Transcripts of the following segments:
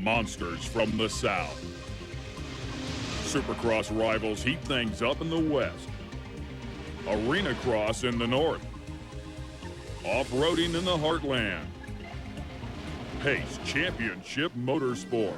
monsters from the south. Supercross rivals heat things up in the west. Arenacross in the north. Off-roading in the heartland. Pace Championship Motorsports.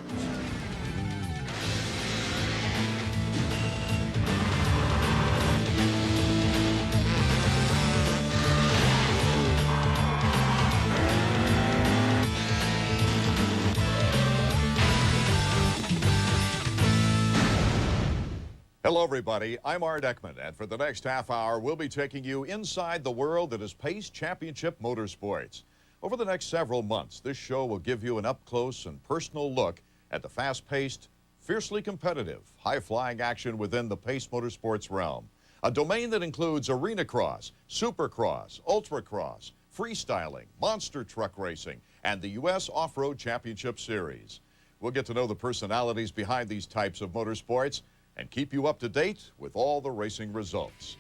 Hello, everybody. I'm Art Ekman, and for the next half hour, we'll be taking you inside the world that is Pace Championship Motorsports. Over the next several months, this show will give you an up-close and personal look at the fast-paced, fiercely competitive, high-flying action within the Pace Motorsports realm. A domain that includes Arenacross, Supercross, Ultracross, freestyling, monster truck racing, and the U.S. Off-Road Championship Series. We'll get to know the personalities behind these types of motorsports and keep you up to date with all the racing results.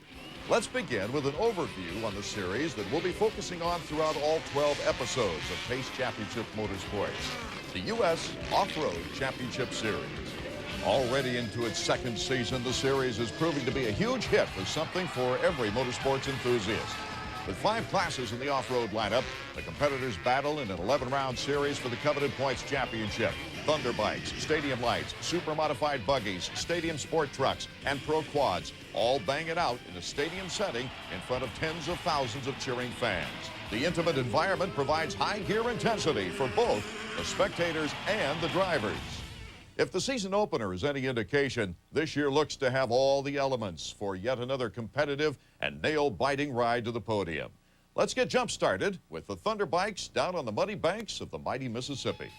Let's begin with an overview on the series that we'll be focusing on throughout all 12 episodes of Pace Championship Motorsports, the U.S. Off-Road Championship Series. Already into its second season, the series is proving to be a huge hit with something for every motorsports enthusiast. With 5 classes in the off-road lineup, the competitors battle in an 11-round series for the coveted points championship. Thunderbikes, stadium lights, SuperModified Buggies, stadium sport trucks, and pro quads, all bang it out in a stadium setting in front of tens of thousands of cheering fans. The intimate environment provides high gear intensity for both the spectators and the drivers. If the season opener is any indication, this year looks to have all the elements for yet another competitive and nail-biting ride to the podium. Let's get jump-started with the Thunderbikes down on the muddy banks of the mighty Mississippi.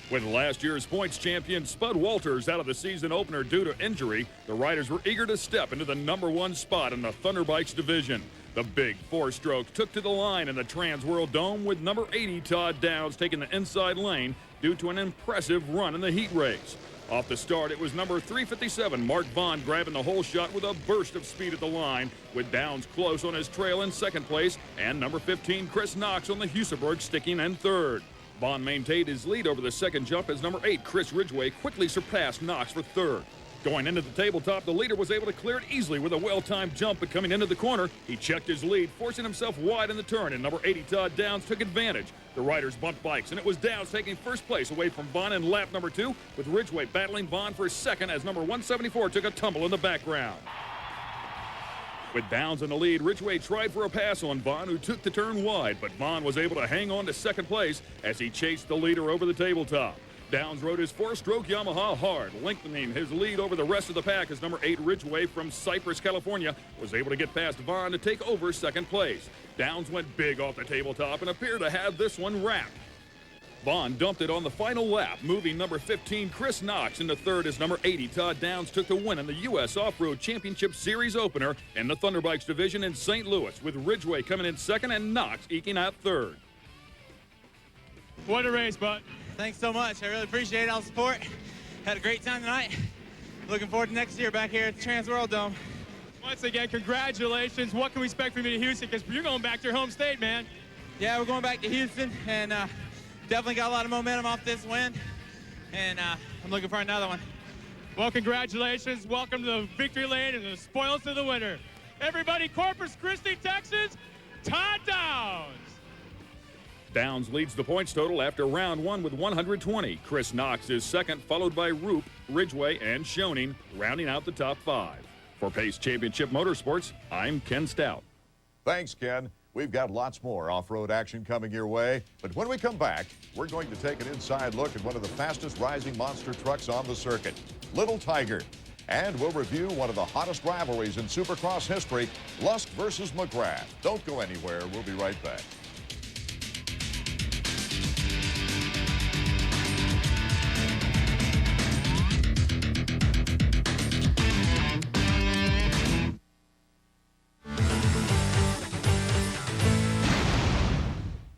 With last year's points champion Spud Walters out of the season opener due to injury, the riders were eager to step into the #1 spot in the Thunderbikes division. The big 4-stroke took to the line in the Trans World Dome with number 80 Todd Downs taking the inside lane due to an impressive run in the heat race. Off the start, it was number 357 Mark Vaughn grabbing the whole shot with a burst of speed at the line, with Downs close on his trail in second place, and number 15 Chris Knox on the Husaberg sticking in third. Vaughn maintained his lead over the second jump as number 8 Chris Ridgway quickly surpassed Knox for third. Going into the tabletop, the leader was able to clear it easily with a well-timed jump, but coming into the corner, he checked his lead, forcing himself wide in the turn, and number 80 Todd Downs took advantage. The riders bumped bikes, and it was Downs taking first place away from Vaughn in lap number 2, with Ridgway battling Vaughn for second as number 174 took a tumble in the background. With Downs in the lead, Ridgway tried for a pass on Vaughn, who took the turn wide, but Vaughn was able to hang on to second place as he chased the leader over the tabletop. Downs rode his 4-stroke Yamaha hard, lengthening his lead over the rest of the pack as number 8 Ridgway from Cypress, California, was able to get past Vaughn to take over second place. Downs went big off the tabletop and appeared to have this one wrapped. Vaughn dumped it on the final lap, moving number 15 Chris Knox into third as number 80 Todd Downs took the win in the U.S. Off-Road Championship Series opener in the Thunderbikes division in St. Louis, with Ridgway coming in second and Knox eking out third. What a race, bud. Thanks so much. I really appreciate all the support. Had a great time tonight. Looking forward to next year back here at the Trans World Dome. Once again, congratulations. What can we expect from you to Houston? Because you're going back to your home state, man. Yeah, we're going back to Houston, and definitely got a lot of momentum off this win, and I'm looking for another one. Well, congratulations. Welcome to the victory lane and the spoils of the winner. Everybody, Corpus Christi, Texas, Todd Downs. Downs leads the points total after round 1 with 120. Chris Knox is second, followed by Roop, Ridgway, and Schoening, rounding out the top 5. For Pace Championship Motorsports, I'm Ken Stout. Thanks, Ken. We've got lots more off-road action coming your way. But when we come back, we're going to take an inside look at one of the fastest rising monster trucks on the circuit, Little Tiger. And we'll review one of the hottest rivalries in Supercross history, Lusk versus McGrath. Don't go anywhere. We'll be right back.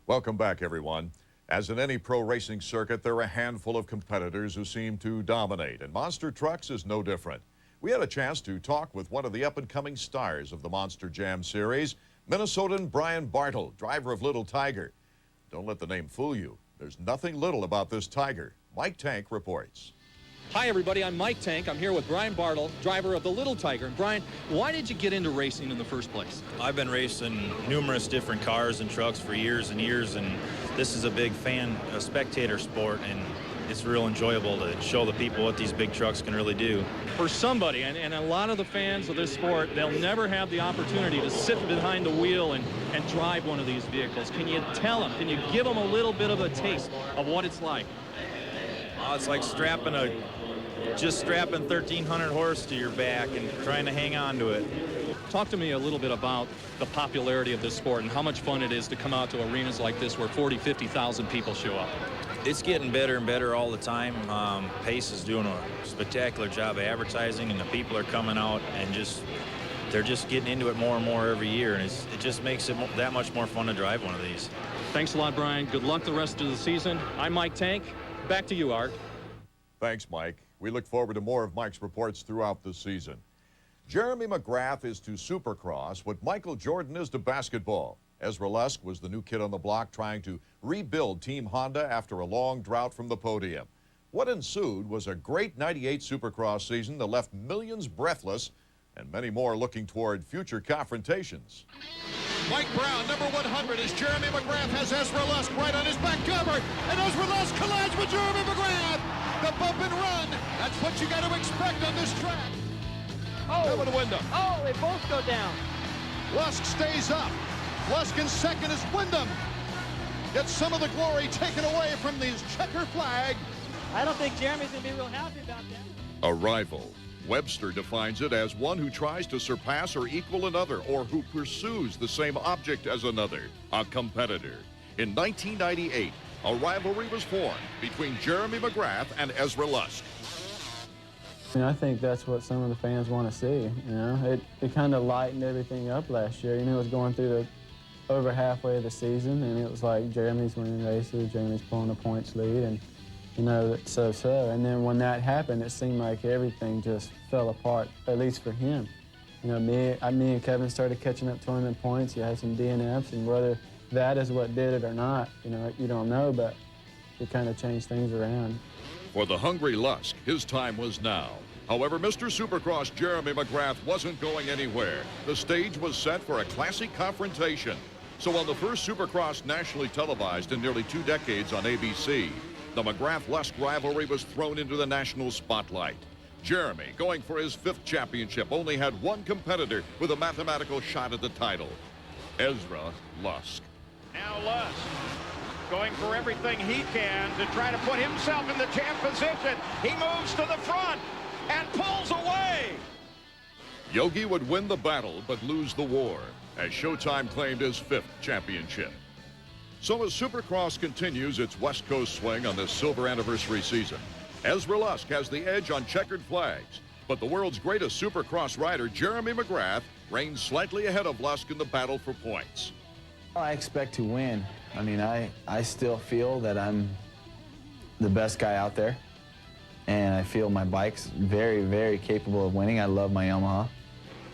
Welcome back, everyone. As in any pro racing circuit, there are a handful of competitors who seem to dominate, and Monster Trucks is no different. We had a chance to talk with one of the up-and-coming stars of the Monster Jam series, Minnesotan Brian Bartle, driver of Little Tiger. Don't let the name fool you. There's nothing little about this Tiger. Mike Tank reports. Hi, everybody. I'm Mike Tank. I'm here with Brian Bartle, driver of the Little Tiger. And Brian, why did you get into racing in the first place? I've been racing numerous different cars and trucks for years and years, and this is a big spectator sport, and it's real enjoyable to show the people what these big trucks can really do. For somebody, and a lot of the fans of this sport, they'll never have the opportunity to sit behind the wheel and drive one of these vehicles. Can you tell them, can you give them a little bit of a taste of what it's like? It's like just strapping 1,300 horse to your back and trying to hang on to it. Talk to me a little bit about the popularity of this sport and how much fun it is to come out to arenas like this where 40, 50,000 people show up. It's getting better and better all the time. Pace is doing a spectacular job of advertising, and the people are coming out and they're just getting into it more and more every year, and it just makes it that much more fun to drive one of these. Thanks a lot, Brian. Good luck the rest of the season. I'm Mike Tank. Back to you, Art. Thanks, Mike. We look forward to more of Mike's reports throughout the season. Jeremy McGrath is to Supercross what Michael Jordan is to basketball. Ezra Lusk was the new kid on the block trying to rebuild Team Honda after a long drought from the podium. What ensued was a great '98 Supercross season that left millions breathless and many more looking toward future confrontations. Mike Brown, number 100, as Jeremy McGrath has Ezra Lusk right on his back cover, and Ezra Lusk collides with Jeremy McGrath. The bump and run, that's what you got to expect on this track. Over the window. Oh, they both go down. Lusk stays up. Lusk in second is Wyndham. Gets some of the glory taken away from these checker flag. I don't think Jeremy's going to be real happy about that. A rival. Webster defines it as one who tries to surpass or equal another, or who pursues the same object as another, a competitor. In 1998, a rivalry was formed between Jeremy McGrath and Ezra Lusk. I think that's what some of the fans want to see. It kind of lightened everything up last year. It was going through over halfway of the season, and it was like Jeremy's winning races, Jeremy's pulling a points lead, and so. And then when that happened, it seemed like everything just fell apart, at least for him. Me and Kevin started catching up to him in points. You had some DNFs, and whether that is what did it or not, you don't know, but it kind of changed things around. For the hungry Lusk, his time was now. However, Mr. Supercross Jeremy McGrath wasn't going anywhere. The stage was set for a classic confrontation. So on the first Supercross nationally televised in nearly 2 decades on ABC, the McGrath-Lusk rivalry was thrown into the national spotlight. Jeremy, going for his 5th championship, only had one competitor with a mathematical shot at the title, Ezra Lusk. Now Lusk going for everything he can to try to put himself in the champ position. He moves to the front and pulls away. Yogi would win the battle but lose the war, as Showtime claimed his 5th championship. So as Supercross continues its West Coast swing on this silver anniversary season, Ezra Lusk has the edge on checkered flags, but the world's greatest Supercross rider, Jeremy McGrath, reigns slightly ahead of Lusk in the battle for points. I expect to win. I still feel that I'm the best guy out there, and I feel my bike's very, very capable of winning. I love my Yamaha.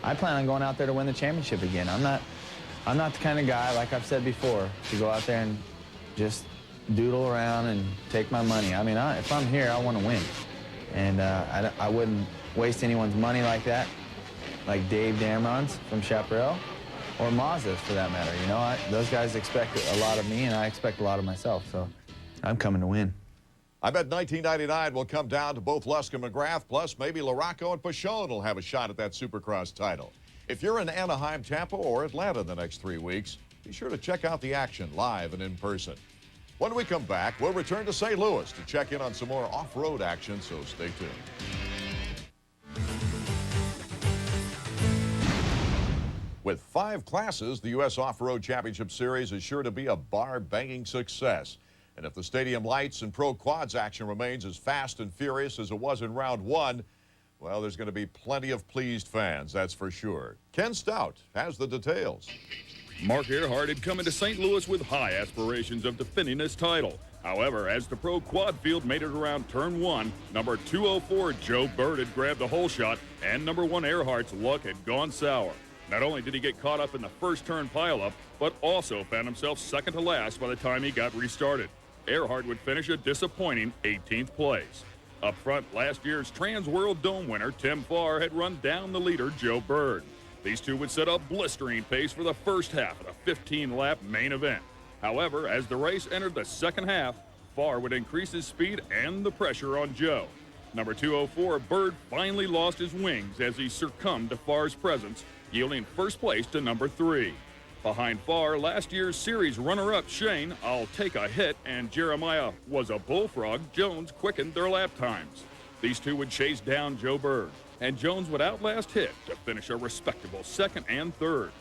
I plan on going out there to win the championship again. I'm not the kind of guy, like I've said before, to go out there and just doodle around and take my money. If I'm here, I want to win. And I wouldn't waste anyone's money like that, like Dave Dameron's from Chaparral, or Mazda's for that matter. Those guys expect a lot of me, and I expect a lot of myself, so I'm coming to win. I bet 1999 will come down to both Lusk and McGrath, plus maybe Larocco and Pachon will have a shot at that Supercross title. If you're in Anaheim, Tampa, or Atlanta the next 3 weeks, be sure to check out the action live and in person. When we come back, we'll return to St. Louis to check in on some more off-road action, so stay tuned. With 5 classes, the U.S. Off-Road Championship Series is sure to be a bar-banging success. And if the stadium lights and pro quads action remains as fast and furious as it was in round 1, well, there's going to be plenty of pleased fans, that's for sure. Ken Stout has the details. Mark Earhart had come into St. Louis with high aspirations of defending his title. However, as the pro quad field made it around turn 1, number 204 Joe Bird had grabbed the hole shot, and number 1 Earhart's luck had gone sour. Not only did he get caught up in the first turn pileup, but also found himself second to last by the time he got restarted. Earhart would finish a disappointing 18th place. Up front, last year's Trans World Dome winner Tim Farr had run down the leader Joe Bird. These two would set a blistering pace for the first half of the 15-lap main event. However, as the race entered the second half, Farr would increase his speed and the pressure on Joe. Number 204, Bird finally lost his wings as he succumbed to Farr's presence, yielding first place to number 3. Behind Farr, last year's series runner-up Shane, I'll Take a Hit, and Jeremiah Was a Bullfrog Jones quickened their lap times. These two would chase down Joe Bird, and Jones would outlast Hit to finish a respectable second and third.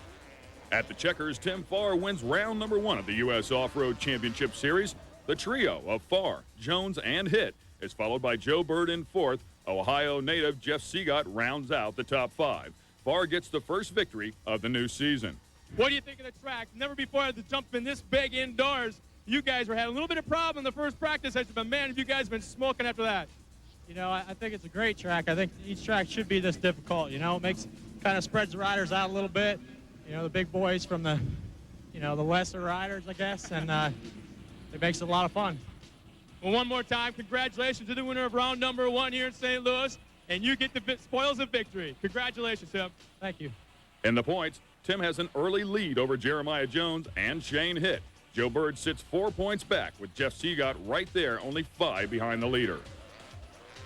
At the Checkers, Tim Farr wins round number 1 of the U.S. Off-Road Championship Series. The trio of Farr, Jones, and Hit is followed by Joe Bird in 4th. Ohio native Jeff Seagot rounds out the top 5. Farr gets the first victory of the new season. What do you think of the track? Never before had the jump been this big indoors. You guys were having a little bit of problem in the first practice session, but man, have you guys been smoking after that? You know, I think it's a great track. I think each track should be this difficult. You know, it kind of spreads the riders out a little bit. You know, the big boys from the, the lesser riders, I guess, and it makes it a lot of fun. Well, one more time, congratulations to the winner of round number 1 here in St. Louis, and you get the spoils of victory. Congratulations, Tim. Thank you. In the points, Tim has an early lead over Jeremiah Jones and Shane Hitt. Joe Bird sits 4 points back with Jeff Seagot right there, only 5 behind the leader.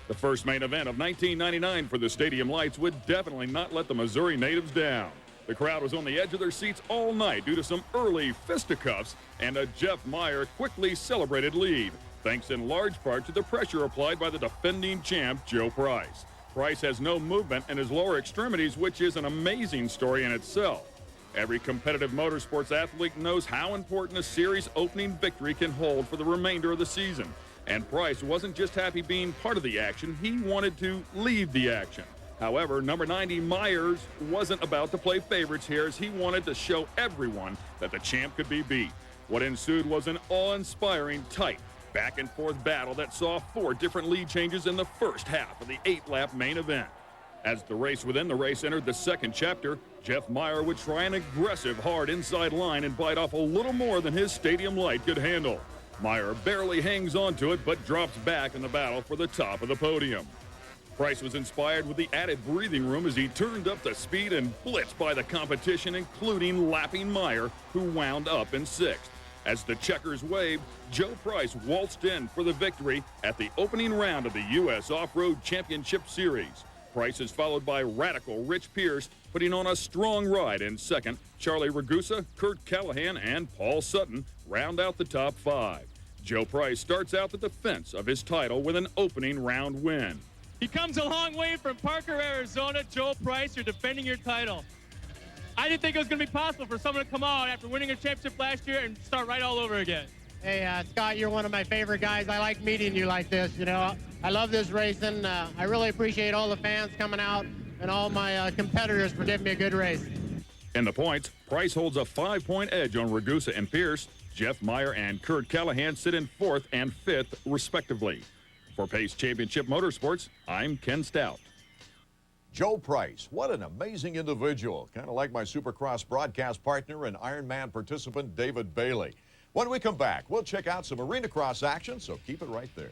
The first main event of 1999 for the Stadium Lights would definitely not let the Missouri natives down. The crowd was on the edge of their seats all night due to some early fisticuffs and a Jeff Meyer quickly celebrated lead, thanks in large part to the pressure applied by the defending champ, Joe Price. Price has no movement in his lower extremities, which is an amazing story in itself. Every competitive motorsports athlete knows how important a series opening victory can hold for the remainder of the season. And Price wasn't just happy being part of the action, he wanted to lead the action. However, number 90 Myers wasn't about to play favorites here, as he wanted to show everyone that the champ could be beat. What ensued was an awe-inspiring, tight, back-and-forth battle that saw 4 different lead changes in the first half of the 8-lap main event. As the race within the race entered the second chapter, Jeff Meyer would try an aggressive, hard inside line and bite off a little more than his Stadium Light could handle. Meyer barely hangs onto it, but drops back in the battle for the top of the podium. Price was inspired with the added breathing room as he turned up the speed and blitzed by the competition, including lapping Meyer, who wound up in 6th. As the checkers waved, Joe Price waltzed in for the victory at the opening round of the U.S. Off-Road Championship Series. Price is followed by radical Rich Pierce, putting on a strong ride in 2nd. Charlie Ragusa, Kurt Callahan, and Paul Sutton round out the top 5. Joe Price starts out the defense of his title with an opening round win. He comes a long way from Parker, Arizona. Joe Price, you're defending your title. I didn't think it was going to be possible for someone to come out after winning a championship last year and start right all over again. Hey, Scott, you're one of my favorite guys. I like meeting you like this, I love this racing. I really appreciate all the fans coming out and all my competitors for giving me a good race. In the points, Price holds a 5-point edge on Ragusa and Pierce. Jeff Meyer and Kurt Callahan sit in 4th and 5th, respectively. For Pace Championship Motorsports, I'm Ken Stout. Joe Price, what an amazing individual. Kind of like my Supercross broadcast partner and Ironman participant David Bailey. When we come back, we'll check out some Arenacross action, so keep it right there.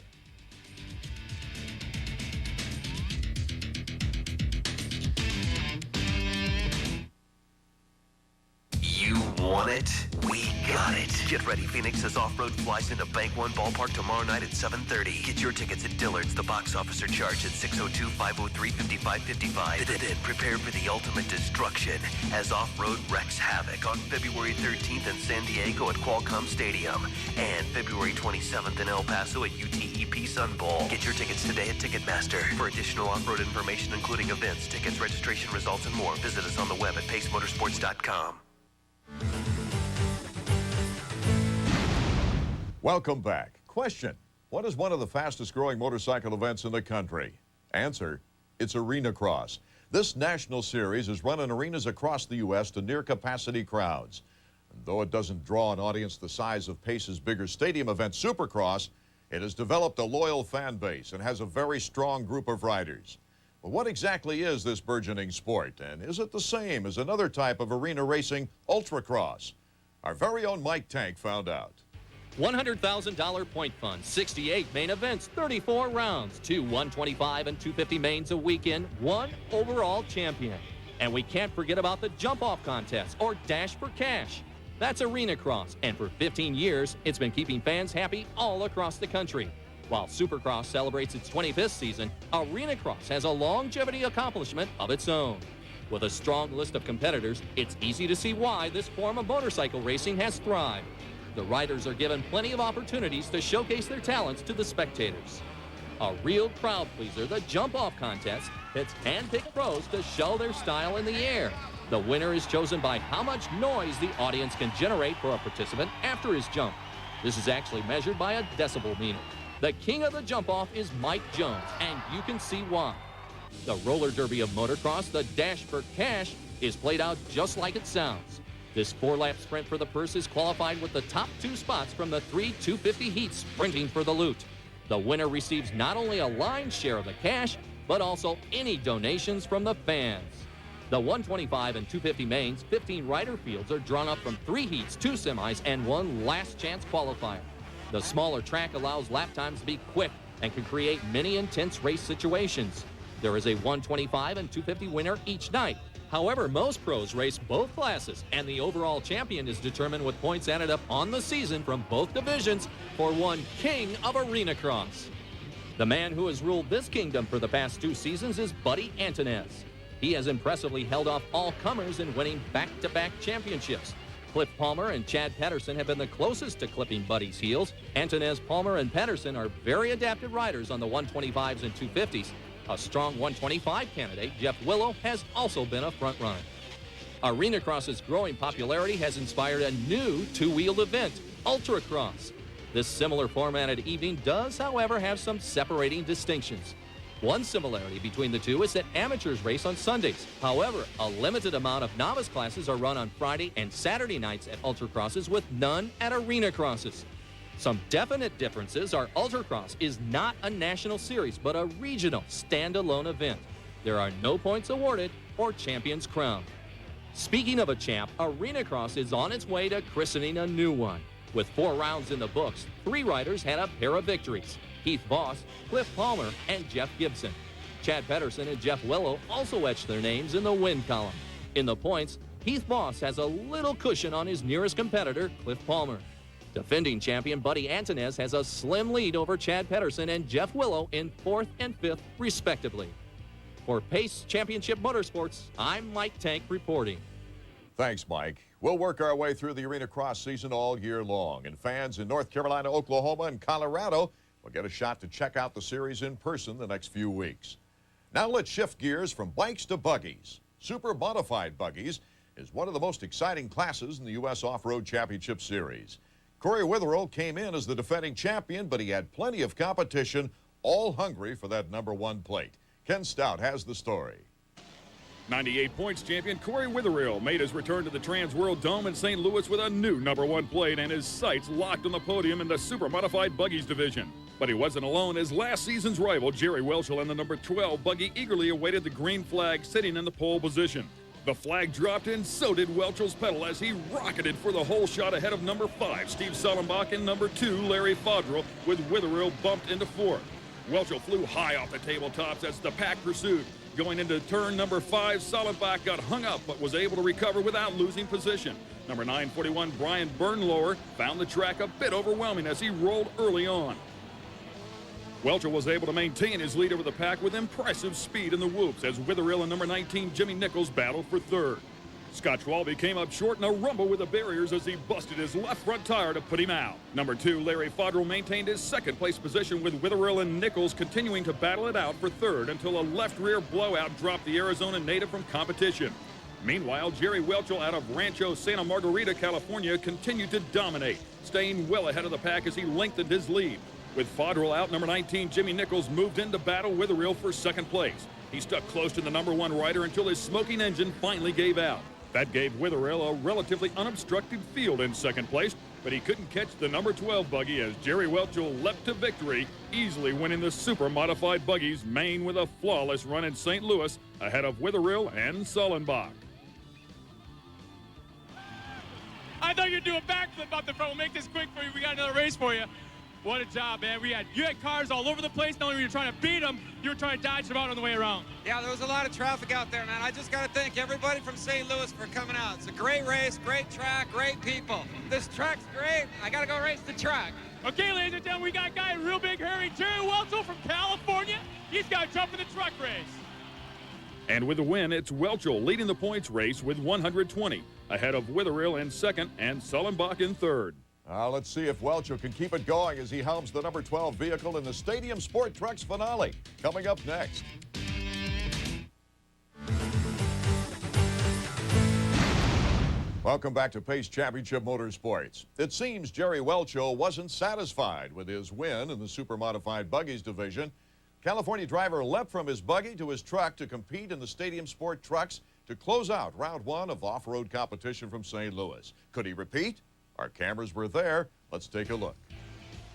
You want it? We got it. Get ready. Phoenix as Off-Road flies into Bank One Ballpark tomorrow night at 7:30. Get your tickets at Dillard's. The box office are charged at 602-503-5555. Then prepare for the ultimate destruction as Off-Road wreaks havoc on February 13th in San Diego at Qualcomm Stadium and February 27th in El Paso at UTEP Sun Bowl. Get your tickets today at Ticketmaster. For additional off-road information, including events, tickets, registration results, and more, visit us on the web at pacemotorsports.com. Welcome back. Question: what is one of the fastest growing motorcycle events in the country? Answer: it's Arenacross. This national series is run in arenas across the U.S. to near capacity crowds. And though it doesn't draw an audience the size of Pace's bigger stadium event, Supercross, it has developed a loyal fan base and has a very strong group of riders. But what exactly is this burgeoning sport, and is it the same as another type of arena racing, Ultracross? Our very own Mike Tank found out. $100,000 point fund, 68 main events, 34 rounds, 2 125 and 250 mains a weekend, 1 overall champion. And we can't forget about the jump-off contest or Dash for Cash. That's Arenacross, and for 15 years, it's been keeping fans happy all across the country. While Supercross celebrates its 25th season, Arenacross has a longevity accomplishment of its own. With a strong list of competitors, it's easy to see why this form of motorcycle racing has thrived. The riders are given plenty of opportunities to showcase their talents to the spectators. A real crowd pleaser, the jump-off contest pits hand-picked pros to show their style in the air. The winner is chosen by how much noise the audience can generate for a participant after his jump. This is actually measured by a decibel meter. The king of the jump-off is Mike Jones, and you can see why. The roller derby of motocross, the Dash for Cash, is played out just like it sounds. This 4-lap sprint for the purse is qualified with the top 2 spots from the 3 250 heats sprinting for the loot. The winner receives not only a lion's share of the cash, but also any donations from the fans. The 125 and 250 mains, 15 rider fields are drawn up from 3 heats, 2 semis, and 1 last chance qualifier. The smaller track allows lap times to be quick and can create many intense race situations. There is a 125 and 250 winner each night. However, most pros race both classes, and the overall champion is determined with points added up on the season from both divisions for one king of Arenacross. The man who has ruled this kingdom for the past 2 seasons is Buddy Antunez. He has impressively held off all comers in winning back-to-back championships. Cliff Palmer and Chad Pedersen have been the closest to clipping Buddy's heels. Antunez, Palmer, and Pedersen are very adapted riders on the 125s and 250s. A strong 125 candidate, Jeff Willow, has also been a front runner. Arenacross's growing popularity has inspired a new 2-wheeled event, Ultracross. This similar formatted evening does, however, have some separating distinctions. One similarity between the two is that amateurs race on Sundays. However, a limited amount of novice classes are run on Friday and Saturday nights at Ultracrosses with none at Arenacrosses. Some definite differences are Ultracross is not a national series, but a regional standalone event. There are no points awarded or champions crowned. Speaking of a champ, Arenacross is on its way to christening a new one. With 4 rounds in the books, 3 riders had a pair of victories: Heath Voss, Cliff Palmer, and Jeff Gibson. Chad Pedersen and Jeff Willow also etched their names in the win column. In the points, Heath Voss has a little cushion on his nearest competitor, Cliff Palmer. Defending champion Buddy Antunez has a slim lead over Chad Pedersen and Jeff Willow in 4th and 5th, respectively. For Pace Championship Motorsports, I'm Mike Tank reporting. Thanks, Mike. We'll work our way through the Arenacross season all year long, and fans in North Carolina, Oklahoma, and Colorado will get a shot to check out the series in person the next few weeks. Now let's shift gears from bikes to buggies. SuperModified Buggies is one of the most exciting classes in the U.S. Off-Road Championship Series. Corey Witherell came in as the defending champion, but he had plenty of competition, all hungry for that #1 plate. Ken Stout has the story. 98 points champion Corey Witherell made his return to the Trans World Dome in St. Louis with a new #1 plate and his sights locked on the podium in the SuperModified Buggies division. But he wasn't alone, as last season's rival Jerry Welchel and the #12 buggy eagerly awaited the green flag sitting in the pole position. The flag dropped, and so did Welchel's pedal as he rocketed for the whole shot ahead of #5 Steve Sullenbach and #2 Larry Fodrell, with Witherell bumped into 4th. Welchel flew high off the tabletops as the pack pursued. Going into turn #5, Sullenbach got hung up but was able to recover without losing position. Number 941 Brian Bernlower found the track a bit overwhelming as he rolled early on. Welchel was able to maintain his lead over the pack with impressive speed in the whoops as Witherell and number 19 Jimmy Nichols battled for 3rd. Scott Schwalbe came up short in a rumble with the barriers as he busted his left front tire to put him out. Number 2 Larry Fodrell maintained his 2nd place position, with Witherell and Nichols continuing to battle it out for 3rd until a left rear blowout dropped the Arizona native from competition. Meanwhile, Jerry Welchel out of Rancho Santa Margarita, California, continued to dominate, staying well ahead of the pack as he lengthened his lead. With Fodrell out, number 19 Jimmy Nichols moved in to battle Witherell for 2nd place. He stuck close to the #1 rider until his smoking engine finally gave out. That gave Witherell a relatively unobstructed field in 2nd place, but he couldn't catch the #12 buggy as Jerry Welchel leapt to victory, easily winning the SuperModified Buggies main with a flawless run in St. Louis ahead of Witherell and Sullenbach. I I thought you'd do a backflip out the front. We'll make this quick for you. We got another race for you. What a job, man. You had cars all over the place. Not only were you trying to beat them, you were trying to dodge them out on the way around. Yeah, there was a lot of traffic out there, man. I just got to thank everybody from St. Louis for coming out. It's a great race, great track, great people. This track's great. I got to go race the track. Okay, ladies and gentlemen, we got a guy in real big hurry, Jerry Welchel from California. He's got to jump in the truck race. And with the win, it's Welchel leading the points race with 120, ahead of Witherill in second and Sullenbach in third. Let's see if Welchel can keep it going as he helms the number 12 vehicle in the Stadium Sport Trucks finale. Coming up next. Welcome back to Pace Championship Motorsports. It seems Jerry Welchel wasn't satisfied with his win in the SuperModified Buggies division. California driver leapt from his buggy to his truck to compete in the Stadium Sport Trucks to close out round one of off-road competition from St. Louis. Could he repeat? Our cameras were there. Let's take a look.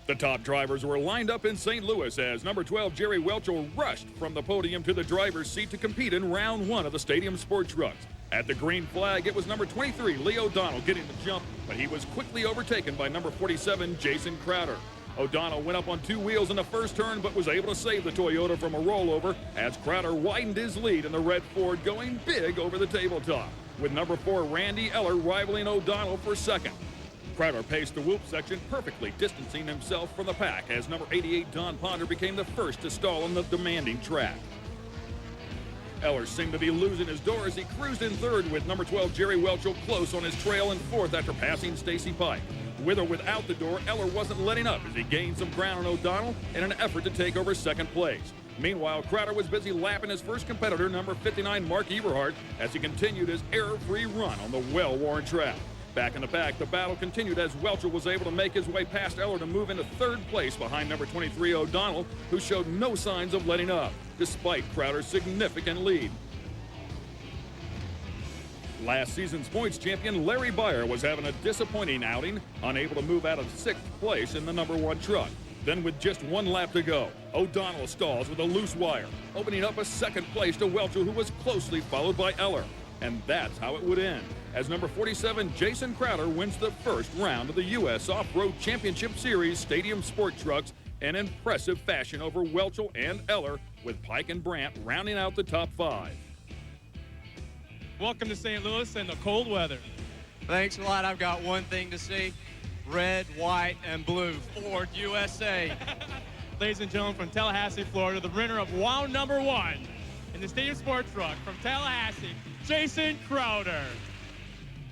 The top drivers were lined up in St. Louis as number 12 Jerry Welchel rushed from the podium to the driver's seat to compete in round one of the Stadium Sport Trucks. At the green flag, it was number 23 Lee O'Donnell getting the jump, but he was quickly overtaken by number 47 Jason Crowder. O'Donnell went up on two wheels in the first turn, but was able to save the Toyota from a rollover as Crowder widened his lead in the red Ford, going big over the tabletop, with number 4 Randy Eller rivaling O'Donnell for second. Crowder paced the whoop section perfectly, distancing himself from the pack as number 88 Don Ponder became the first to stall on the demanding track. Eller seemed to be losing his door as he cruised in third, with number 12 Jerry Welchel close on his trail in fourth after passing Stacy Pike. With or without the door, Eller wasn't letting up as he gained some ground on O'Donnell in an effort to take over second place. Meanwhile, Crowder was busy lapping his first competitor, number 59 Mark Eberhardt, as he continued his error-free run on the well-worn track. Back in the pack, the battle continued as Welchel was able to make his way past Eller to move into third place behind number 23 O'Donnell, who showed no signs of letting up, despite Crowder's significant lead. Last season's points champion Larry Beyer was having a disappointing outing, unable to move out of sixth place in the number 1 truck. Then with just one lap to go, O'Donnell stalls with a loose wire, opening up a second place to Welchel, who was closely followed by Eller. And that's how it would end, as number 47 Jason Crowder wins the first round of the U.S. Off-Road Championship Series Stadium Sport Trucks in impressive fashion over Welchel and Eller, with Pike and Brandt rounding out the top 5. Welcome to St. Louis and the cold weather. Thanks a lot. I've got one thing to say. Red, white, and blue. Ford USA. Ladies and gentlemen, from Tallahassee, Florida, the winner of round number 1 in the Stadium Sport Truck from Tallahassee, Jason Crowder.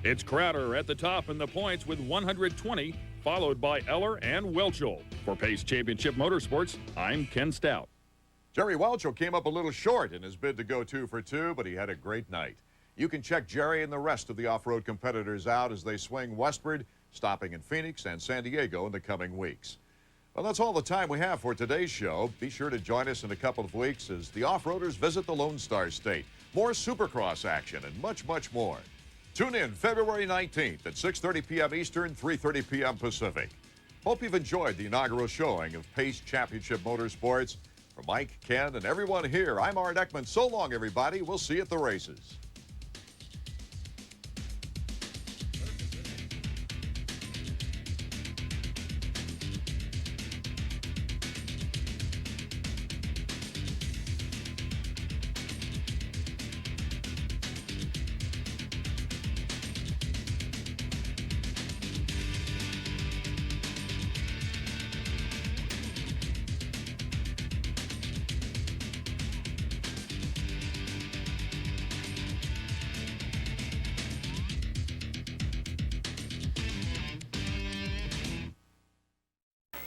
It's Crowder at the top in the points with 120, followed by Eller and Welchel. For Pace Championship Motorsports, I'm Ken Stout. Jerry Welchel came up a little short in his bid to go 2 for 2, but he had a great night. You can check Jerry and the rest of the off-road competitors out as they swing westward, stopping in Phoenix and San Diego in the coming weeks. Well, that's all the time we have for today's show. Be sure to join us in a couple of weeks as the off-roaders visit the Lone Star State. More Supercross action and much, much more. Tune in February 19th at 6:30 p.m. Eastern, 3:30 p.m. Pacific. Hope you've enjoyed the inaugural showing of Pace Championship Motorsports. For Mike, Ken, and everyone here, I'm Art Ekman. So long, everybody. We'll see you at the races.